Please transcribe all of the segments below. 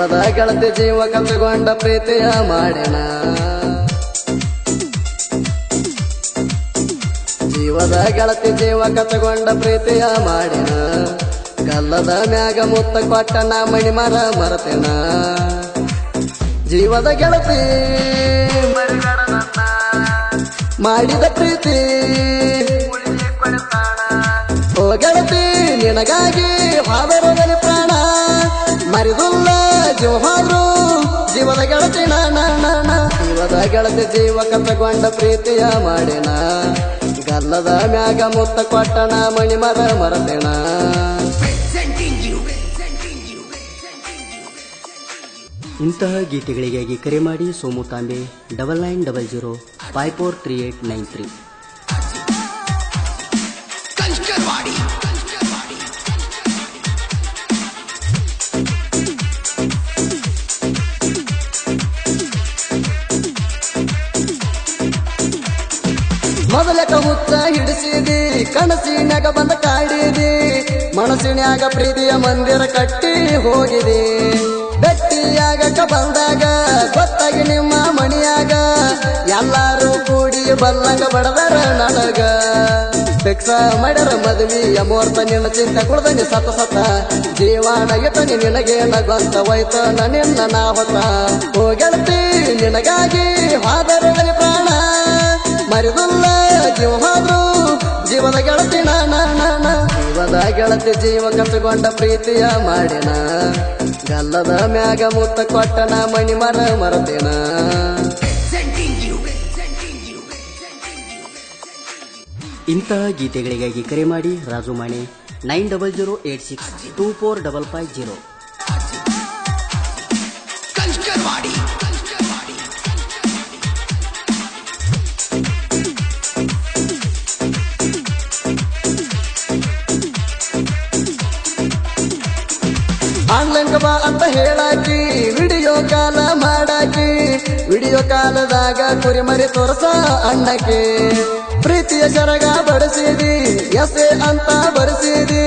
ಜೀವದ ಗೆಳತಿ ಜೀವ ಕಲ್ತುಕೊಂಡ ಪ್ರೀತಿಯ ಮಾಡಿನ ಜೀವದ ಗೆಳತಿ ಜೀವ ಕಲ್ತುಕೊಂಡ ಪ್ರೀತಿಯ ಮಾಡಿನ ಗಲ್ಲದ ಮ್ಯಾಗ ಮುತ್ತ ಕೊಟ್ಟನ ಮಣಿ ಮರ ಮರತೆನ ಜೀವದ ಗೆಳತಿ ಮಾಡಿದ ಪ್ರೀತಿ ಓ ಗೆಳತಿ ನಿನಗಾಗಿ ಹಾದರದಲ್ಲಿ ಪ್ರಾಣ ಮರಿದುಲ್ಲ ಜೀವಾದ್ರು ಜೀವದ ಗೆಳತಿ ಜೀವದ ಗೆಳತಿ ಜೀವ ಕಲ್ತುಕೊಂಡ ಪ್ರೀತಿಯ ಮಾಡಿನ ಗಲ್ಲದ ಮ್ಯಾಗ ಮುತ್ತ ಕೊಟ್ಟನ ಮಣಿ ಮರ ಮರತೆನ ಇಂತಹ ಗೀತೆಗಳಿಗಾಗಿ ಕರೆ ಮಾಡಿ ಸೋಮು ತಾಂಬೆ 9900543893. ಮೊದಲಕ ಹುತ್ತ ಹಿಡಿಸಿದಿ ಕನಸಿನ್ಯಾಗ ಬಂದ ಕಾಡಿದಿ ಮನಸ್ಸಿನ್ಯಾಗ ಪ್ರೀತಿಯ ಮಂದಿರ ಕಟ್ಟಿ ಹೋಗಿದೆ ಬೆಟ್ಟಿಯಾಗಕ ಬಂದಾಗ ಗೊತ್ತಾಗಿ ನಿಮ್ಮ ಮಣಿಯಾಗ ಎಲ್ಲಾರು ಕೂಡಿ ಬಲ್ಲಂಗ ಬಡದರ ನನಗ ಫಿಕ್ಸ ಮಾಡ್ಯಾರ ಮದುವೆಯ ಮುಹೂರ್ತ ನಿನ್ನ ಚಿಂತೆ ಕುಡ್ದನಿ ಸತ ಸತ ಜೀವಾನ ಇತನಿ ನಿನಗೇನ ಗೊಂತ ಹೋಯ್ತ ನಿನ್ನ ನಾ ಹೊತ್ತ ಓ ಗೆಳತಿ ನಿನಗಾಗಿ ಹಾದರದಲ್ಲಿ ಪ್ರಾಣ ಮರಿದುಲ್ಲ ಜೀವಾದ್ರು ಜೀವದ ಗೆಳತಿ ಜೀವದ ಗೆಳತಿ ಜೀವ ಕಲ್ತುಕೊಂಡ ಪ್ರೀತಿಯ ಮಾಡಿನ ಗಲ್ಲದ ಮ್ಯಾಗ ಮುತ್ತ ಕೊಟ್ಟನ ಮಣಿ ಮರ ಮರತೆನ ಇಂತಹ ಗೀತೆಗಳಿಗಾಗಿ ಕರೆ ಮಾಡಿ ರಾಜು ಮಾಣೆ 9008624550. ಆನ್ಲೈನ್ ಬಾ ಅಂತ ಹೇಳಾಕಿ ವಿಡಿಯೋ ಕಾಲ ಮಾಡಾಕಿ ವಿಡಿಯೋ ಕಾಲದಾಗ ಕುರಿಮರಿ ತೋರ್ಸ ಅಣ್ಣಕ್ಕೆ ಪ್ರೀತಿಯ ಸರಗ ಬಡಿಸಿದಿ ಎಸೆ ಅಂತ ಬರೆಸಿದಿ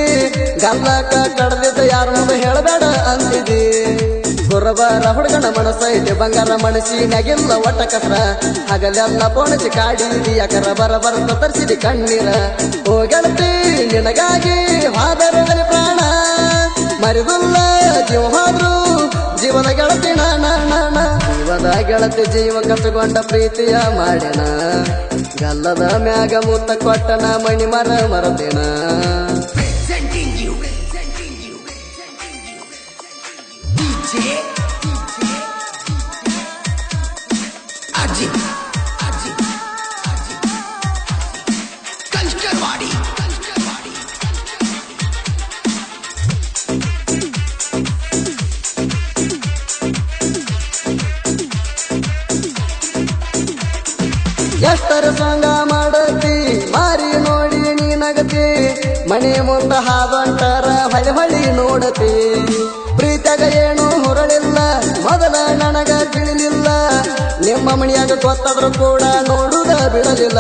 ಗಲ್ಲಕ ಕಡ್ದಿದ್ದ ಯಾರ ಮುಂದೆ ಹೇಳಬೇಡ ಅಂತಿದಿ ಗುರಬರ ಹುಡುಗನ ಮನಸ್ಸೈತೆ ಬಂಗಾರ ಮನಸ್ಸಿ ನಗಿಲ್ಲ ಒಟ್ಟ ಕಸ್ರ ಹಗಲೆಲ್ಲ ಪೋಣಿಸಿ ಕಾಡಿದಿ ಯಾಕರ ಬರ ತರಿಸಿದಿ ಕಣ್ಣೀರ ಓ ಗೆಳತಿ ನಿನಗಾಗಿ ಹಾದರದಲ್ಲಿ ಪ್ರಾಣ ಮರಿದುಲ್ಲ ಜೀವಾದ್ರು ಜೀವದ ಗೆಳತಿ ಜೀವದ ಗೆಳತಿ ಜೀವ ಕಲ್ತುಕೊಂಡ ಪ್ರೀತಿಯ ಮಾಡಿನ ಗಲ್ಲದ ಮ್ಯಾಗ ಮುತ್ತ ಕೊಟ್ಟನ ಮಣಿ ಮರ ಮರತೆನ ಎಷ್ಟರ ಸಂಗ ಮಾಡತಿ ಮಾರಿ ನೋಡಿ ನೀನಗತಿ ಮನೆ ಮುಂದ ಹಾದಂಟರ ಹೊಳಿ ನೋಡತಿ ಪ್ರೀತಿಯಾಗ ಏನು ಹುರಳಿಲ್ಲ ಮೊದಲ ನನಗ ತಿಳಿಲಿಲ್ಲ ನಿಮ್ಮ ಮಣಿಯಾಗ ಗೊತ್ತಾದ್ರು ಕೂಡ ನೋಡುದ ಬಿಡಲಿಲ್ಲ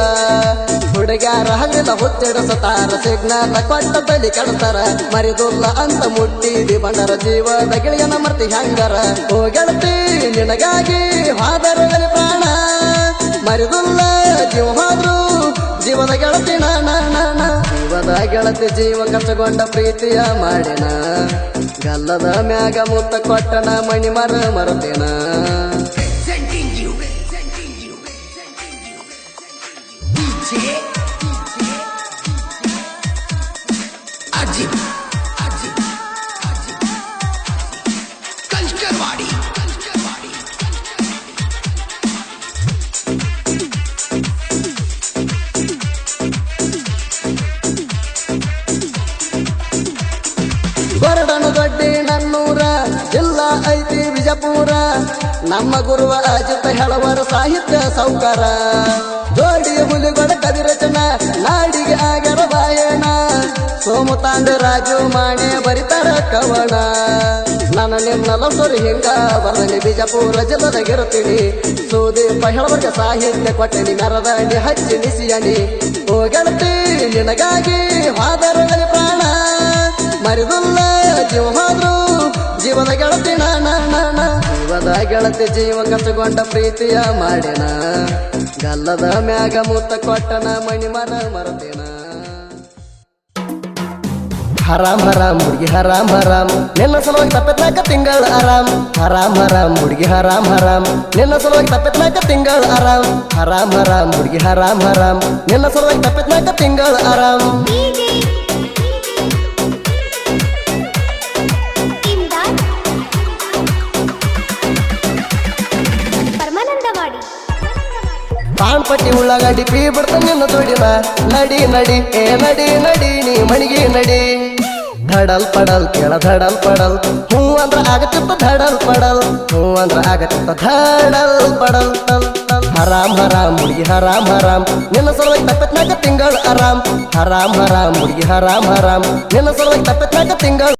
ಹುಡುಗ್ಯಾರ ಹಗಲಿಲ್ಲ ಹುತ್ತಿಡಸತಾರ ಸಿಗ್ನಲ್ ಕೊಟ್ಟ ತಲಿ ಕೆಡ್ತಾರ ಮರಿದುಲ್ಲ ಅಂತ ಮುಟ್ಟಿದಿ ಬಂಡರ ಜೀವದ ಗಿಳಿಯನ ಮರ್ತಿ ಹಂಗರ ಓ ಗೆಳತಿ ನಿನಗಾಗಿ ಹಾದರದಲ್ಲಿ ಪ್ರಾಣ ಮರಿದುಲ್ಲ ಜೀವಾದ್ರು ಜೀವದ ಗೆಳತಿ ಜೀವದ ಗೆಳತಿ ಜೀವ ಕಲ್ತುಕೊಂಡ ಪ್ರೀತಿಯ ಮಾಡಿನ ಗಲ್ಲದ ಮ್ಯಾಗ ಮುತ್ತ ಕೊಟ್ಟನ ಮಣಿ ಮರ ಮರತೆನ ಬರಡನು ದೊಡ್ಡಿ ನನ್ನೂರ ಜಿಲ್ಲಾ ಐತಿ ವಿಜಯಪುರ ನಮ್ಮ ಗುರುವ ಅಜಿತ ಹೇಳವರ ಸಾಹಿತ್ಯ ಸೌಕಾರ ಜೋಡಿ ಹುಲಿಗಳ ಕವಿರಚನ ನಾಡಿಗೆ ಆಗ್ಯಾರ ಬಾಯಣ ಸೋಮು ತಾಂಡ ರಾಜು ಮಾಣೆ ಬರಿತಾರ ಕವನ ನನ್ನ ನಿನ್ನ ಲವ್ಸೋರಿ ಹಿಂಗ ಬರಲಿ ಬಿಜಾಪುರ ಜಿಲ್ಲದಾಗಿರುತ್ತೀನಿ ಸುದೀಪ ಹೇಳವರ್ಗ ಸಾಹಿತ್ಯ ಕೊಟ್ಟನಿ ಮೆರದಾಂಡಿ ಹಚ್ಚಿ ನಿಸಿಯನಿ ಓ ಗೆಳತಿ ನಿನಗಾಗಿ ಹಾದರದಲ್ಲಿ ಪ್ರಾಣ ಮರಿದುಲ್ಲ ಜೀವ ಹೋದ್ರು ಜೀವದ ಗೆಳತಿ ನಾನ ಜೀವದ ಗೆಳತಿ ಜೀವ ಕಚ್ಚಗೊಂಡ ಪ್ರೀತಿಯ ಮಾಡಿನ ಗಲ್ಲದ ಮ್ಯಾಗ ಮುತ್ತ ಕೊಟ್ಟನ ಮಣಿ ಮರತೇನ ಹರಾಮ್ ಹರಾಮ್ ಹುಡುಗಿ ಹರಾಮ್ ಹರಾಮ್ ನಿನ್ನ ಸಲುವಾಗಿ ತಪ್ಪತ್ನಾಕ ತಿಂಗಳ ಆರಾಮ್ ಹರಾಮ್ ಹರಾಮ್ ಹುಡುಗಿ ಹರಾಮ್ ಹರಾಮ್ ನಿನ್ನ ಸಲುವಾಗಿ ತಪ್ಪತ್ನಾಕ ತಿಂಗಳ ಆರಾಮ್ ಹರಾಮ್ ಹರಾಮ್ ಹುಡುಗಿ ಹರಾಮ್ ಹರಾಮ್ ನಿನ್ನ ಸಲುವಾಗಿ ತಪ್ಪತ್ನಾಕ ತಿಂಗಳ ಆರಾಮ್ ಪಾಣ್ಪಟ್ಟಿ ಉಳ್ಳಾಗಡ್ಡಿ ಪೀ ಬಿಡ್ತ ನಿನ್ನ ಜೋಡಿನ ನಡಿ ನಡಿ ಏ ನಡಿ ನಡಿ ನೀ ಮಣಿಗೆ ನಡಿ ಧಡಲ್ ಪಡಲ್ ಕೇಳ ಧಡಲ್ ಪಡಲ್ ಹೂ ಅಂದ್ರ ಆಗತ್ತಿತ್ತ ಧಡಲ್ ಪಡಲ್ ಹೂ ಅಂದ್ರ ಆಗತ್ತಿತ್ತ ಧಡಲ್ ಪಡಲ್ ಟಲ್ ಟಲ್ ಹರಾಮ್ ಹರಾಮ್ ಹುಡುಗಿ ಹರಾಮ್ ಹರಾಮ್ ನಿನ್ನ ಸಲುವಾಗಿ ತಪ್ಪತ್ನಾಕ ತಿಂಗಳ ಆರಾಮ್ ಹರಾಮ್ ಹರಾಮ್ ಹುಡುಗಿ ಹರಾಮ್ ಹರಾಮ್ ನಿನ್ನ ಸಲುವಾಗಿ ತಪ್ಪತ್ನಾಕ ತಿಂಗಳ